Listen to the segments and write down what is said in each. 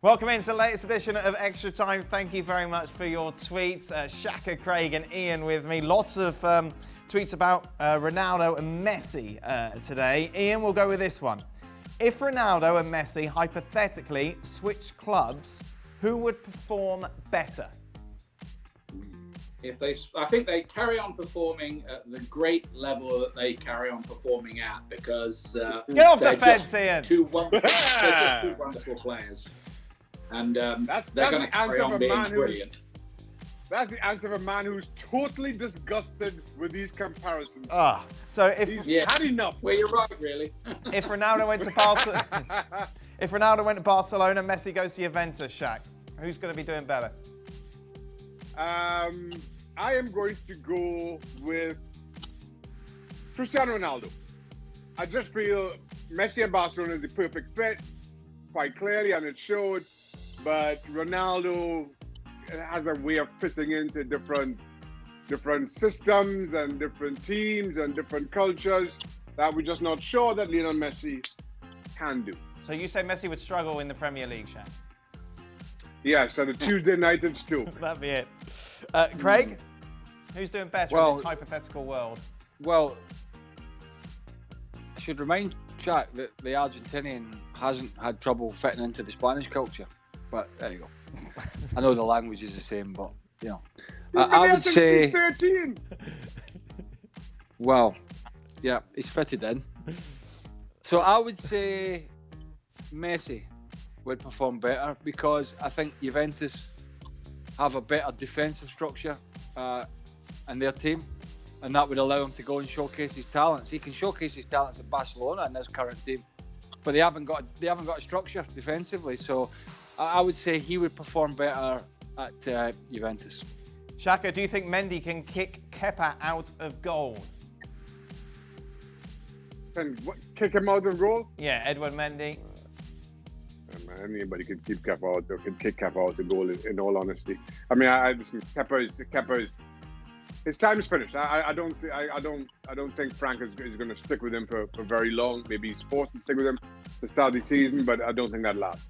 Welcome into the latest edition of Extra Time. Thank you very much for your tweets. Shaka, Craig and Ian with me. Lots of tweets about Ronaldo and Messi today. Ian, we'll go with this one. If Ronaldo and Messi hypothetically switched clubs, who would perform better? I think they carry on performing at the great level that they carry on performing at, because get off the fence, Ian. They're just two wonderful players. And they're going to carry on being brilliant. That's the answer of a man who's totally disgusted with these comparisons. So if had enough. Well, you're right, really. If Ronaldo went to Barcelona, Messi goes to Juventus, Shaq, who's going to be doing better? I am going to go with Cristiano Ronaldo. I just feel Messi and Barcelona is the perfect fit, quite clearly, and it showed. But Ronaldo has a way of fitting into different systems and different teams and different cultures that we're just not sure that Lionel Messi can do. So you say Messi would struggle in the Premier League, Shaq? Yes, and the Tuesday Uniteds too. That'd be it. Craig, who's doing better in this hypothetical world? Well, I should remind Shaq that the Argentinian hasn't had trouble fitting into the Spanish culture. But there you go. I know the language is the same, but you know, I would say. He's 13. Well, yeah, he's fitted in. So I would say Messi would perform better, because I think Juventus have a better defensive structure in their team, and that would allow him to go and showcase his talents. He can showcase his talents at Barcelona in this current team, but they haven't got a structure defensively. So I would say he would perform better at Juventus. Shaka, do you think Mendy can kick Kepa out of goal? And kick him out of goal? Yeah, Edouard Mendy. Anybody could keep Kepa out or could kick Kepa out of goal. In all honesty, I mean, Kepa is his time is finished. I don't think Frank is going to stick with him for very long. Maybe he's forced to stick with him to start the season, but I don't think that lasts.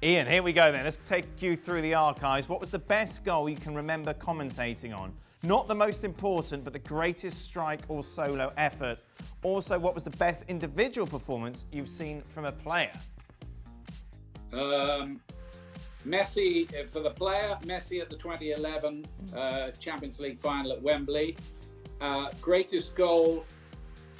Ian, here we go then. Let's take you through the archives. What was the best goal you can remember commentating on? Not the most important, but the greatest strike or solo effort. Also, what was the best individual performance you've seen from a player? Messi, for the player, Messi at the 2011 Champions League final at Wembley. Greatest goal,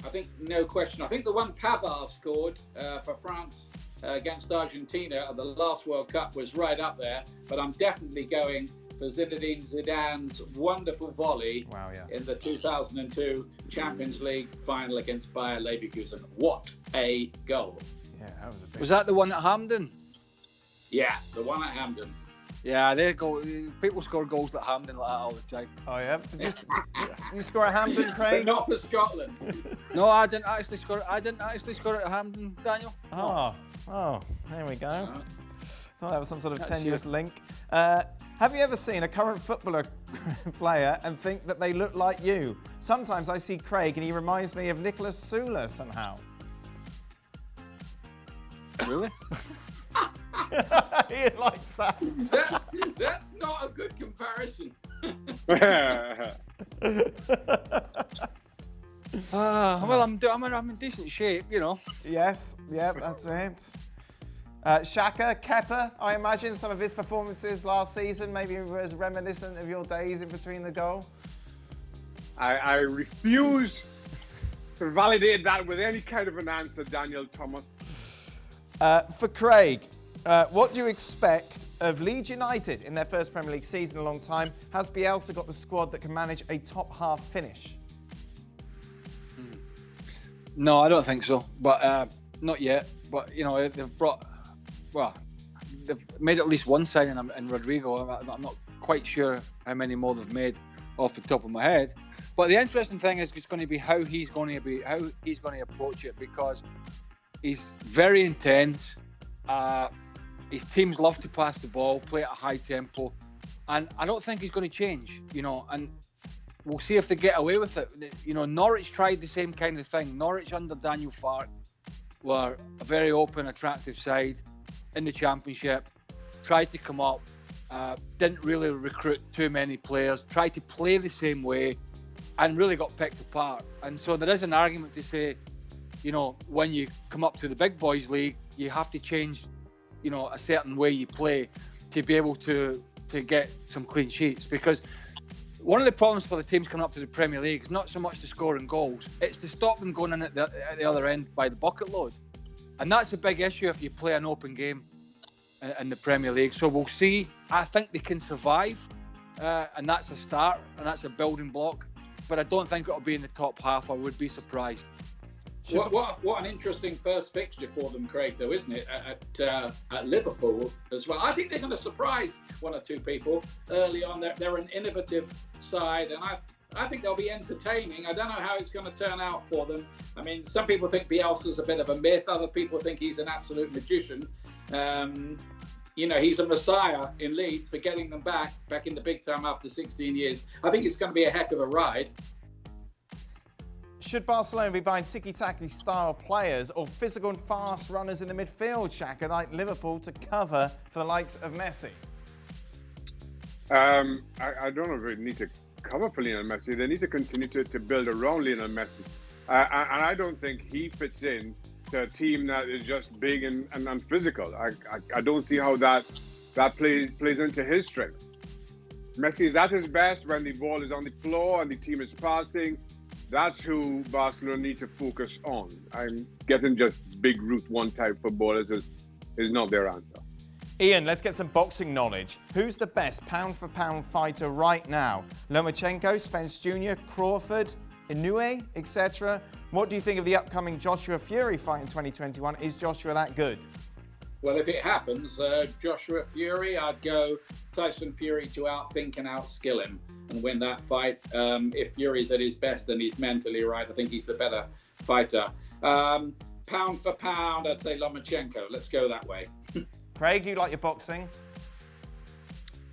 I think, no question. I think the one Pavard scored for France against Argentina at the last World Cup was right up there, but I'm definitely going for Zinedine Zidane's wonderful volley in the 2002 Champions League final against Bayer Leverkusen. What a goal! Yeah, that was a big. Was that the one at Hampden? Yeah, the one at Hampden. Yeah, people score goals at Hampden like that all the time. Oh yeah, did you score at Hampden, Craig? But not for Scotland. No, I didn't actually score at Hampden, Daniel. Oh, there we go. Thought that was some sort of tenuous link. Have you ever seen a current footballer player and think that they look like you? Sometimes I see Craig and he reminds me of Nicolas Sula somehow. Really? He likes that. That's not a good comparison. Well, I'm in decent shape, you know. Yes, that's it. Shaka, Kepa, I imagine some of his performances last season maybe was reminiscent of your days in between the goal. I refuse to validate that with any kind of an answer, Daniel Thomas. For Craig, what do you expect of Leeds United in their first Premier League season in a long time? Has Bielsa got the squad that can manage a top half finish? No, I don't think so. But not yet. But you know, they've made at least one signing in Rodrigo. I'm not quite sure how many more they've made off the top of my head. But the interesting thing is going to be how he's going to approach it, because he's very intense. His teams love to pass the ball, play at a high tempo, and I don't think he's going to change, you know, and we'll see if they get away with it. You know, Norwich tried the same kind of thing. Norwich under Daniel Farke were a very open, attractive side. in the Championship, tried to come up, didn't really recruit too many players, tried to play the same way, and really got picked apart. And so there is an argument to say, you know, when you come up to the big boys league, you have to change, you know, a certain way you play to be able to get some clean sheets. Because one of the problems for the teams coming up to the Premier League is not so much the scoring goals, it's to stop them going in at the other end by the bucket load. And that's a big issue if you play an open game in the Premier League. So we'll see. I think they can survive, and that's a start, and that's a building block. But I don't think it'll be in the top half. I would be surprised. What an interesting first fixture for them, Craig, though, isn't it? At Liverpool as well. I think they're going to surprise one or two people early on. They're an innovative side, and I think they'll be entertaining. I don't know how it's going to turn out for them. I mean, some people think Bielsa's a bit of a myth. Other people think he's an absolute magician. You know, he's a messiah in Leeds for getting them back in the big time after 16 years. I think it's going to be a heck of a ride. Should Barcelona be buying tiki-taka style players or physical and fast runners in the midfield, Shaka, like Liverpool, to cover for the likes of Messi? I don't know if they need to cover for Lionel Messi. They need to continue to build around Lionel Messi. And I don't think he fits in to a team that is just big and physical. I don't see how that plays into his strength. Messi is at his best when the ball is on the floor and the team is passing. That's who Barcelona need to focus on. I'm getting just big route one type footballers is not their answer. Ian, let's get some boxing knowledge. Who's the best pound-for-pound fighter right now? Lomachenko, Spence Jr., Crawford, Inoue, etc. What do you think of the upcoming Joshua Fury fight in 2021? Is Joshua that good? Well, if it happens, Joshua Fury, I'd go Tyson Fury to outthink and outskill him and win that fight. If Fury's at his best and he's mentally right, I think he's the better fighter. Pound for pound, I'd say Lomachenko. Let's go that way. Craig, you like your boxing?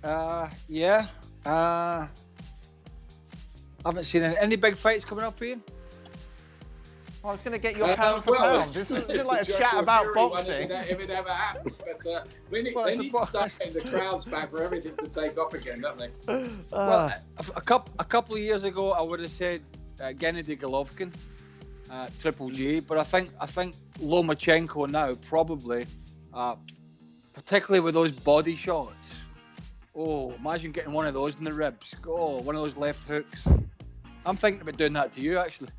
Yeah. I haven't seen any big fights coming up, Ian. I was going to get your pound for pound. This is just like a chat about boxing. If it ever happens, but they need to start getting the crowds back for everything to take off again, don't they? Well, a couple of years ago, I would have said Gennady Golovkin, Triple G, but I think Lomachenko now probably, particularly with those body shots. Oh, imagine getting one of those in the ribs. Oh, one of those left hooks. I'm thinking about doing that to you, actually.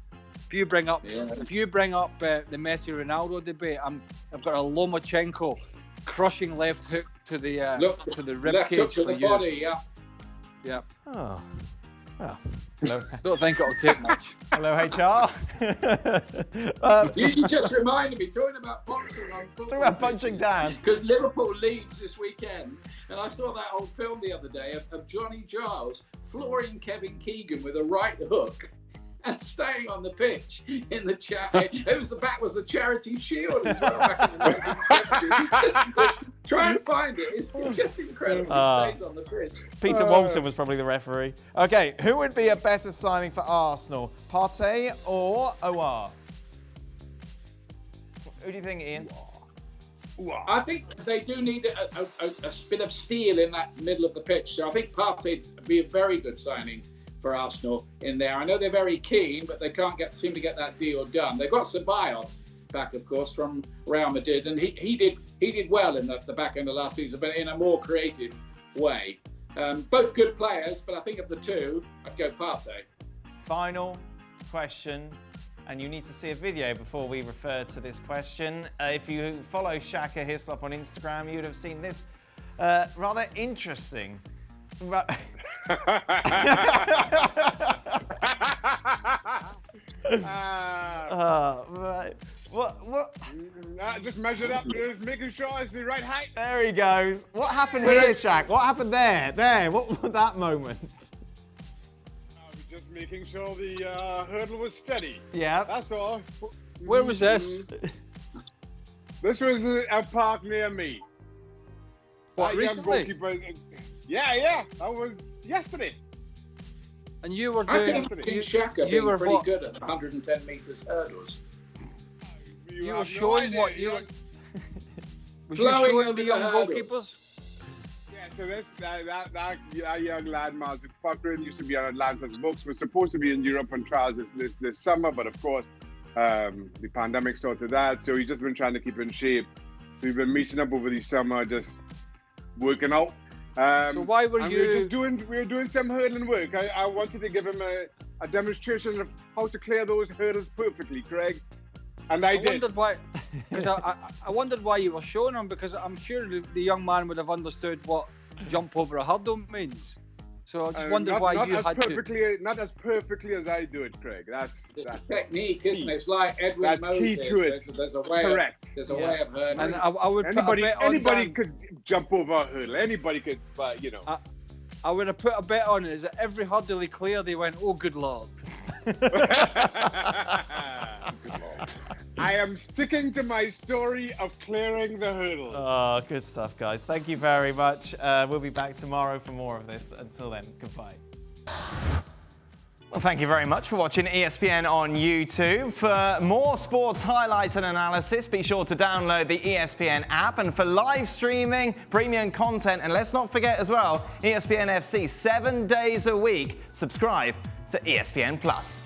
If you bring up the Messi Ronaldo debate, I've got a Lomachenko crushing left hook to the rib cage for you. Body, yeah. Oh. Well, hello. Don't think it'll take much. Hello, HR. You just reminded me, talking about boxing on football. Talking about punching down. Because Liverpool Leeds this weekend, and I saw that old film the other day of Johnny Giles flooring Kevin Keegan with a right hook and staying on the pitch in the chat. That was the Charity Shield as well back in the 1970s. Try and find it. It's just incredible. He stays on the pitch. Peter Walton was probably the referee. Okay, who would be a better signing for Arsenal? Partey or Aouar? Who do you think, Ian? I think they do need a bit of steel in that middle of the pitch. So I think Partey would be a very good signing for Arsenal in there. I know they're very keen, but they can't seem to get that deal done. They've got Ceballos back, of course, from Real Madrid, and he did well in the back end of last season, but in a more creative way. Both good players, but I think of the two, I'd go Partey. Final question, and you need to see a video before we refer to this question. If you follow Shaka Hislop on Instagram, you would have seen this rather interesting. Right. What? Just measured up, just making sure it's the right height. There he goes. What happened here, Shaq? What happened there? There. What was that moment? Just making sure the hurdle was steady. Yeah. That's all. Where was this? This was a park near me. What, recently? Yeah. That was yesterday. And you were doing. I think Shaka being pretty good at 110 meters hurdles. You were showing what you were. Was you Flowing showing over the the young hurdles. goalkeepers? Yeah, so that young lad, Martin Partey, used to be on Atlanta's books, was supposed to be in Europe on trials this summer, but of course, the pandemic sorted that. So he's just been trying to keep in shape. So we've been meeting up over the summer, just working out. So why were you? We were doing some hurdling work. I wanted to give him a demonstration of how to clear those hurdles perfectly, Craig. And I did. Wondered why, because I wondered why you were showing him, because I'm sure the young man would have understood what jump over a hurdle means. So I just wondered why you had to. Not as perfectly as I do it, Craig. That's a technique, isn't it? It's like Edwin that's Moses. Key to it. There's a way. Correct. There's a way of hurdling. And I would put a bet on anybody Dan. could jump over a hurdle. Anybody could, I would have put a bet on it. Is that every hurdle he cleared, they went, "Oh, good lord." I am sticking to my story of clearing the hurdle. Oh, good stuff, guys. Thank you very much. We'll be back tomorrow for more of this. Until then, goodbye. Well, thank you very much for watching ESPN on YouTube. For more sports highlights and analysis, be sure to download the ESPN app. And for live streaming, premium content, and let's not forget as well, ESPN FC 7 days a week. Subscribe to ESPN Plus.